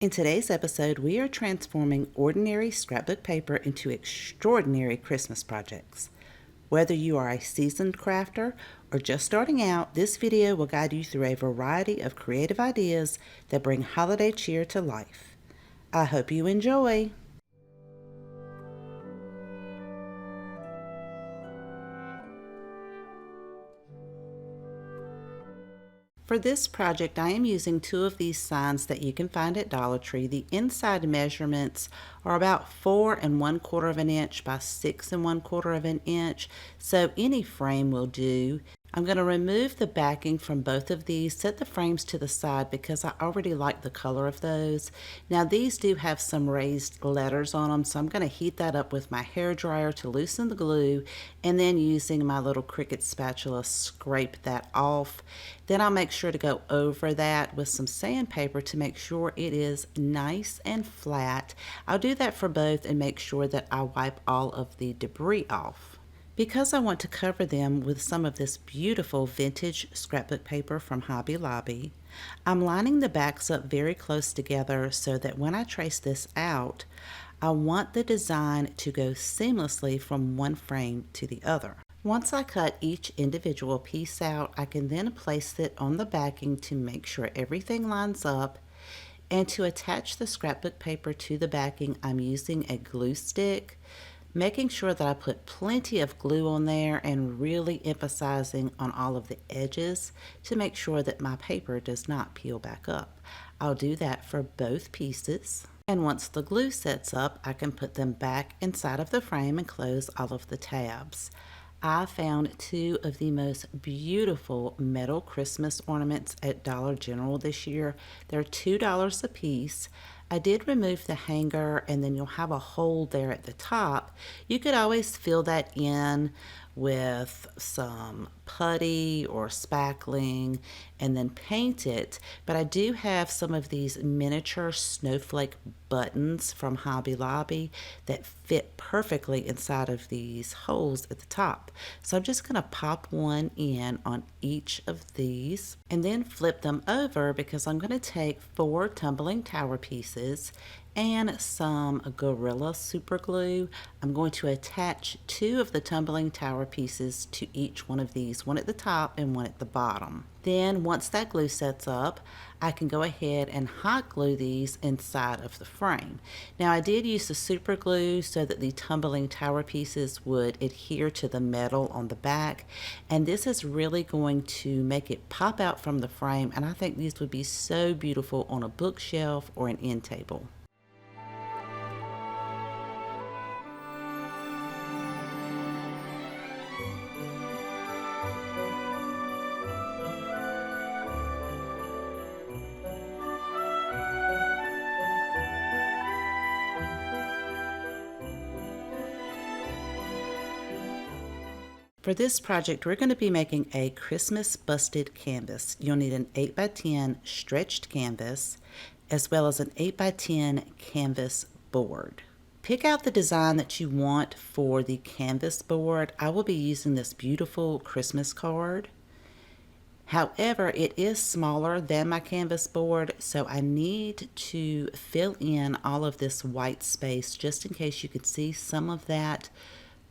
In today's episode, we are transforming ordinary scrapbook paper into extraordinary Christmas projects. Whether you are a seasoned crafter or just starting out, this video will guide you through a variety of creative ideas that bring holiday cheer to life. I hope you enjoy. For this project, I am using two of these signs that you can find at Dollar Tree. The inside measurements are about 4 1/4 of an inch by 6 1/4 of an inch, so any frame will do. I'm going to remove the backing from both of these, set the frames to the side because I already like the color of those. Now these do have some raised letters on them, so I'm going to heat that up with my hair dryer to loosen the glue, and then using my little Cricut spatula scrape that off. Then I'll make sure to go over that with some sandpaper to make sure it is nice and flat. I'll do that for both and make sure that I wipe all of the debris off. Because I want to cover them with some of this beautiful vintage scrapbook paper from Hobby Lobby, I'm lining the backs up very close together so that when I trace this out, I want the design to go seamlessly from one frame to the other. Once I cut each individual piece out, I can then place it on the backing to make sure everything lines up. And to attach the scrapbook paper to the backing, I'm using a glue stick, making sure that I put plenty of glue on there and really emphasizing on all of the edges to make sure that my paper does not peel back up. I'll do that for both pieces. And once the glue sets up, I can put them back inside of the frame and close all of the tabs. I found two of the most beautiful metal Christmas ornaments at Dollar General this year. They're $2 a piece. I did remove the hanger, and then you'll have a hole there at the top. You could always fill that in with some putty or spackling and then paint it. But I do have some of these miniature snowflake buttons from Hobby Lobby that fit perfectly inside of these holes at the top. So I'm just going to pop one in on each of these and then flip them over because I'm going to take 4 tumbling tower pieces and some Gorilla super glue. I'm going to attach 2 of the tumbling tower pieces to each one of these, one at the top and one at the bottom. Then once that glue sets up, I can go ahead and hot glue these inside of the frame. Now I did use the super glue so that the tumbling tower pieces would adhere to the metal on the back, and this is really going to make it pop out from the frame, and I think these would be so beautiful on a bookshelf or an end table. For this project, we're going to be making a Christmas busted canvas. You'll need an 8x10 stretched canvas, as well as an 8x10 canvas board. Pick out the design that you want for the canvas board. I will be using this beautiful Christmas card. However, it is smaller than my canvas board, so I need to fill in all of this white space just in case you could see some of that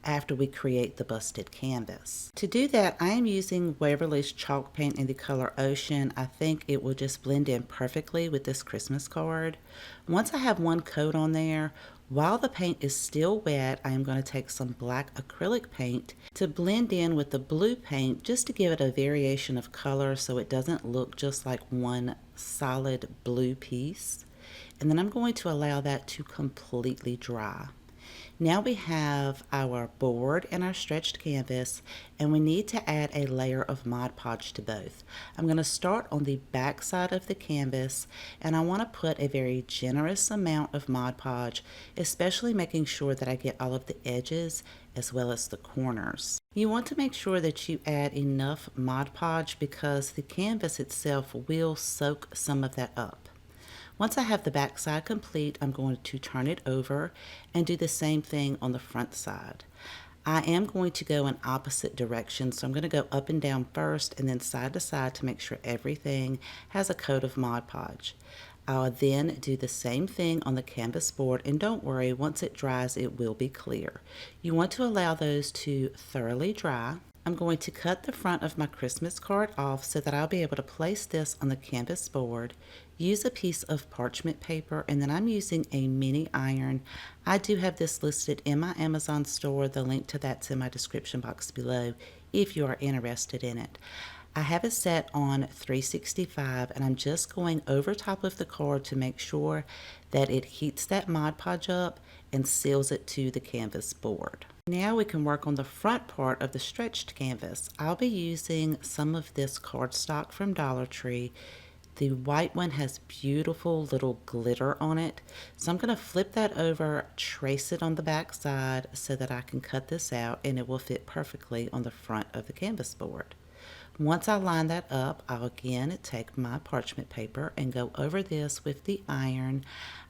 after we create the busted canvas. To do that, I am using Waverly's chalk paint in the color Ocean. I think it will just blend in perfectly with this Christmas card. Once I have one coat on there, while the paint is still wet, I am going to take some black acrylic paint to blend in with the blue paint just to give it a variation of color so it doesn't look just like one solid blue piece. And then I'm going to allow that to completely dry. Now we have our board and our stretched canvas, and we need to add a layer of Mod Podge to both. I'm going to start on the back side of the canvas, and I want to put a very generous amount of Mod Podge, especially making sure that I get all of the edges as well as the corners. You want to make sure that you add enough Mod Podge because the canvas itself will soak some of that up. Once I have the back side complete, I'm going to turn it over and do the same thing on the front side. I am going to go in opposite directions, so I'm going to go up and down first and then side to side to make sure everything has a coat of Mod Podge. I'll then do the same thing on the canvas board, and don't worry, once it dries it will be clear. You want to allow those to thoroughly dry. I'm going to cut the front of my Christmas card off so that I'll be able to place this on the canvas board. Use a piece of parchment paper, and then I'm using a mini iron. I do have this listed in my Amazon store. The link to that's in my description box below if you are interested in it. I have it set on 365, and I'm just going over top of the card to make sure that it heats that Mod Podge up and seals it to the canvas board. Now we can work on the front part of the stretched canvas. I'll be using some of this cardstock from Dollar Tree. The white one has beautiful little glitter on it. So I'm going to flip that over, trace it on the back side so that I can cut this out and it will fit perfectly on the front of the canvas board. Once I line that up, I'll again take my parchment paper and go over this with the iron.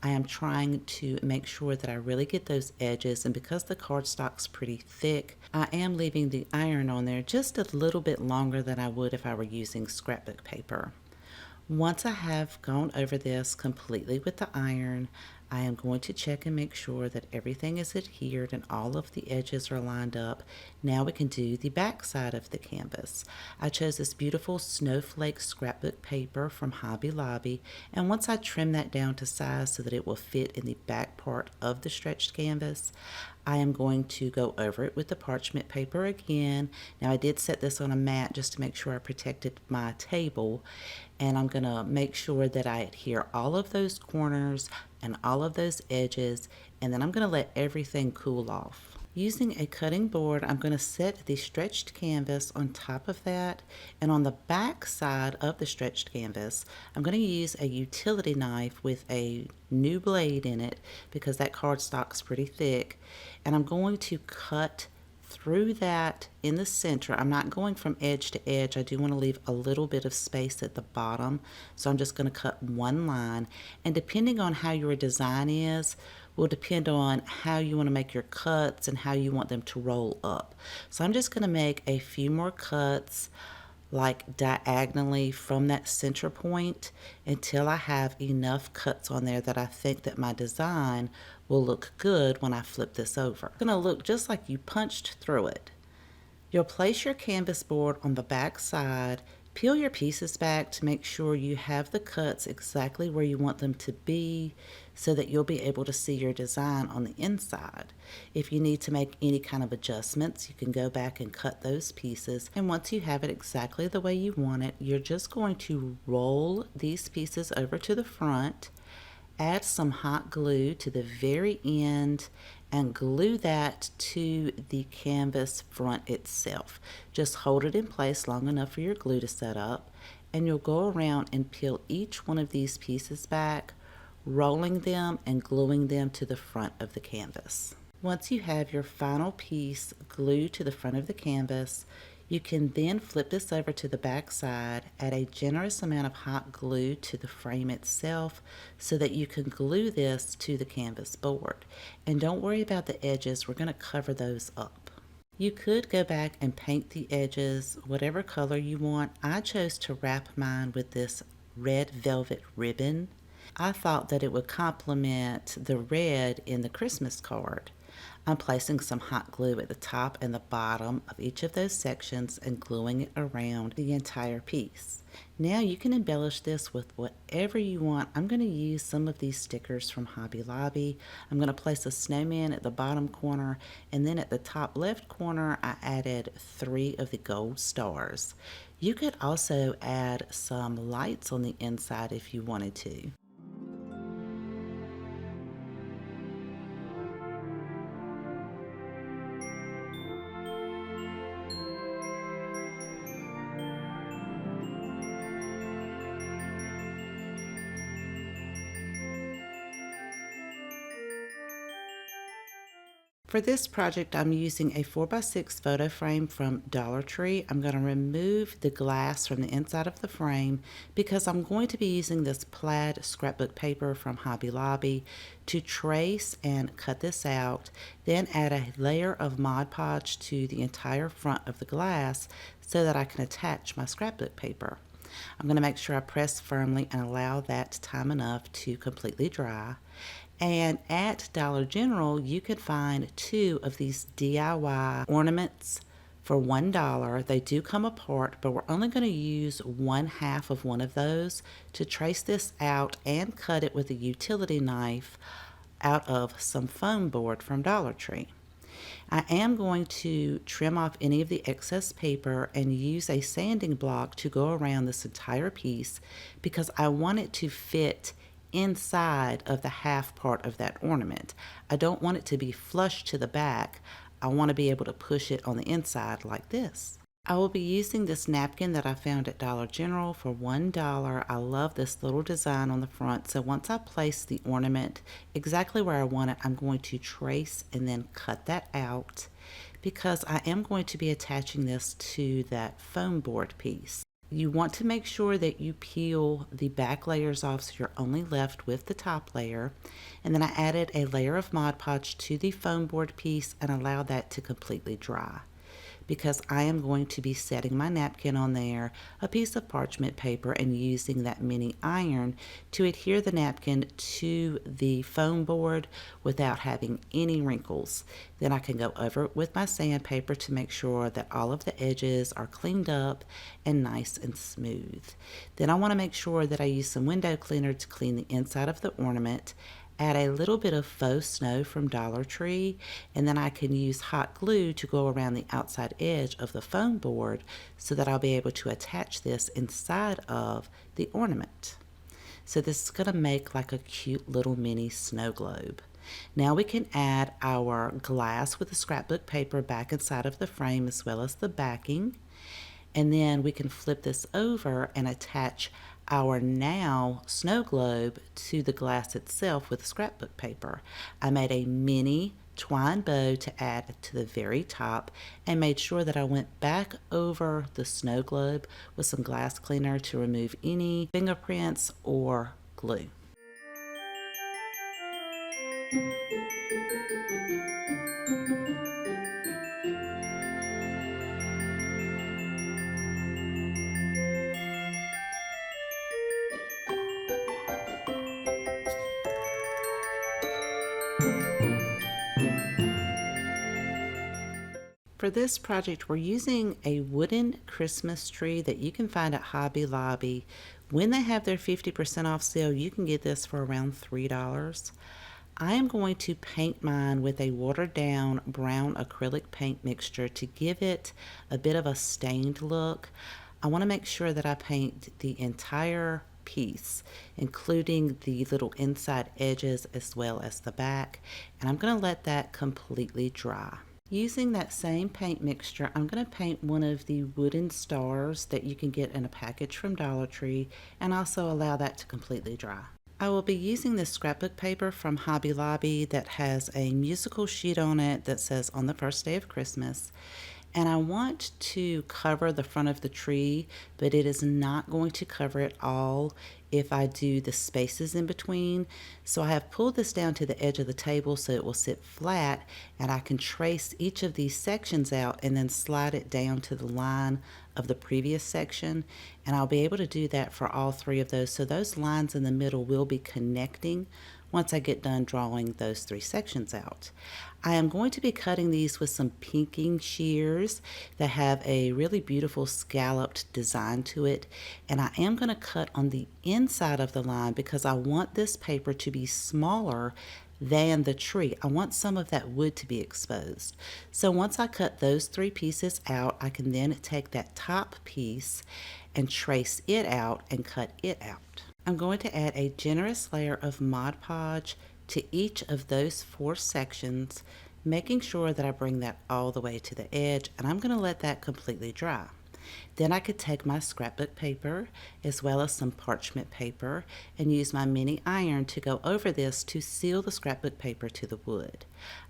I am trying to make sure that I really get those edges, and because the cardstock's pretty thick, I am leaving the iron on there just a little bit longer than I would if I were using scrapbook paper. Once I have gone over this completely with the iron, I am going to check and make sure that everything is adhered and all of the edges are lined up. Now we can do the back side of the canvas. I chose this beautiful snowflake scrapbook paper from Hobby Lobby, and once I trim that down to size so that it will fit in the back part of the stretched canvas, I am going to go over it with the parchment paper again. Now I did set this on a mat just to make sure I protected my table, and I'm going to make sure that I adhere all of those corners and all of those edges, and then I'm going to let everything cool off. Using a cutting board, I'm going to set the stretched canvas on top of that, and on the back side of the stretched canvas, I'm going to use a utility knife with a new blade in it because that cardstock's pretty thick, and I'm going to cut through that in the center. I'm not going from edge to edge. I do want to leave a little bit of space at the bottom, so I'm just going to cut one line, and depending on how your design is will depend on how you want to make your cuts and how you want them to roll up. So I'm just going to make a few more cuts like diagonally from that center point until I have enough cuts on there that I think that my design will look good when I flip this over. It's going to look just like you punched through it. You'll place your canvas board on the back side, peel your pieces back to make sure you have the cuts exactly where you want them to be so that you'll be able to see your design on the inside. If you need to make any kind of adjustments, you can go back and cut those pieces. And once you have it exactly the way you want it, you're just going to roll these pieces over to the front, add some hot glue to the very end, and glue that to the canvas front itself. Just hold it in place long enough for your glue to set up, and you'll go around and peel each one of these pieces back, rolling them and gluing them to the front of the canvas. Once you have your final piece glued to the front of the canvas, you can then flip this over to the back side, add a generous amount of hot glue to the frame itself so that you can glue this to the canvas board. And don't worry about the edges, we're going to cover those up. You could go back and paint the edges whatever color you want. I chose to wrap mine with this red velvet ribbon. I thought that it would complement the red in the Christmas card. I'm placing some hot glue at the top and the bottom of each of those sections and gluing it around the entire piece. Now you can embellish this with whatever you want. I'm going to use some of these stickers from Hobby Lobby. I'm going to place a snowman at the bottom corner, and then at the top left corner I added 3 of the gold stars. You could also add some lights on the inside if you wanted to. For this project, I'm using a 4x6 photo frame from Dollar Tree. I'm going to remove the glass from the inside of the frame because I'm going to be using this plaid scrapbook paper from Hobby Lobby to trace and cut this out, then add a layer of Mod Podge to the entire front of the glass so that I can attach my scrapbook paper. I'm going to make sure I press firmly and allow that time enough to completely dry. And at Dollar General, you could find 2 of these DIY ornaments for $1. They do come apart, but we're only going to use 1/2 of one of those to trace this out and cut it with a utility knife out of some foam board from Dollar Tree. I am going to trim off any of the excess paper and use a sanding block to go around this entire piece because I want it to fit inside of the half part of that ornament. I don't want it to be flush to the back. I want to be able to push it on the inside like this. I will be using this napkin that I found at Dollar General for $1. I love this little design on the front. So once I place the ornament exactly where I want it, I'm going to trace and then cut that out because I am going to be attaching this to that foam board piece. You want to make sure that you peel the back layers off so you're only left with the top layer. And then I added a layer of Mod Podge to the foam board piece and allowed that to completely dry, because I am going to be setting my napkin on there, a piece of parchment paper, and using that mini iron to adhere the napkin to the foam board without having any wrinkles. Then I can go over it with my sandpaper to make sure that all of the edges are cleaned up and nice and smooth. Then I want to make sure that I use some window cleaner to clean the inside of the ornament. Add a little bit of faux snow from Dollar Tree, and then I can use hot glue to go around the outside edge of the foam board so that I'll be able to attach this inside of the ornament. So this is going to make like a cute little mini snow globe. Now we can add our glass with the scrapbook paper back inside of the frame as well as the backing. And then we can flip this over and attach our now snow globe to the glass itself with scrapbook paper. I made a mini twine bow to add to the very top and made sure that I went back over the snow globe with some glass cleaner to remove any fingerprints or glue. For this project, we're using a wooden Christmas tree that you can find at Hobby Lobby. When they have their 50% off sale, you can get this for around $3. I am going to paint mine with a watered down brown acrylic paint mixture to give it a bit of a stained look. I want to make sure that I paint the entire piece, including the little inside edges as well as the back, and I'm going to let that completely dry. Using that same paint mixture, I'm going to paint one of the wooden stars that you can get in a package from Dollar Tree and also allow that to completely dry. I will be using this scrapbook paper from Hobby Lobby that has a musical sheet on it that says "On the First Day of Christmas." And I want to cover the front of the tree, but it is not going to cover it all if I do the spaces in between. So I have pulled this down to the edge of the table so it will sit flat, and I can trace each of these sections out and then slide it down to the line of the previous section. And I'll be able to do that for all 3 of those. So those lines in the middle will be connecting once I get done drawing those 3 sections out. I am going to be cutting these with some pinking shears that have a really beautiful scalloped design to it, and I am going to cut on the inside of the line because I want this paper to be smaller than the tree. I want some of that wood to be exposed. So once I cut those 3 pieces out, I can then take that top piece and trace it out and cut it out. I'm going to add a generous layer of Mod Podge to each of those 4 sections, making sure that I bring that all the way to the edge, and I'm going to let that completely dry. Then I could take my scrapbook paper as well as some parchment paper and use my mini iron to go over this to seal the scrapbook paper to the wood.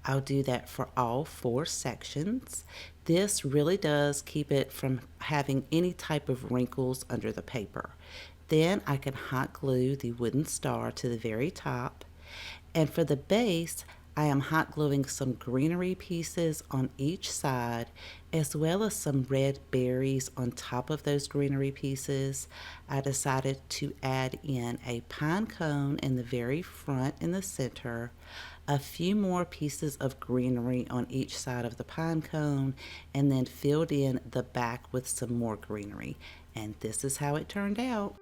I'll do that for all 4 sections. This really does keep it from having any type of wrinkles under the paper. Then I can hot glue the wooden star to the very top. And for the base, I am hot gluing some greenery pieces on each side, as well as some red berries on top of those greenery pieces. I decided to add in a pine cone in the very front in the center, a few more pieces of greenery on each side of the pine cone, and then filled in the back with some more greenery. And this is how it turned out.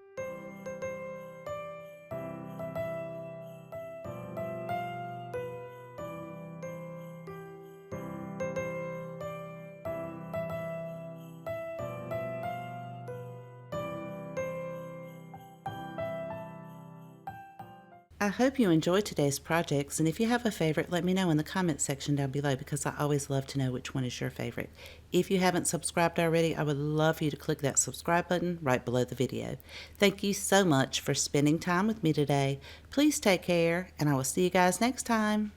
I hope you enjoyed today's projects, and if you have a favorite, let me know in the comments section down below because I always love to know which one is your favorite. If you haven't subscribed already, I would love for you to click that subscribe button right below the video. Thank you so much for spending time with me today. Please take care, and I will see you guys next time.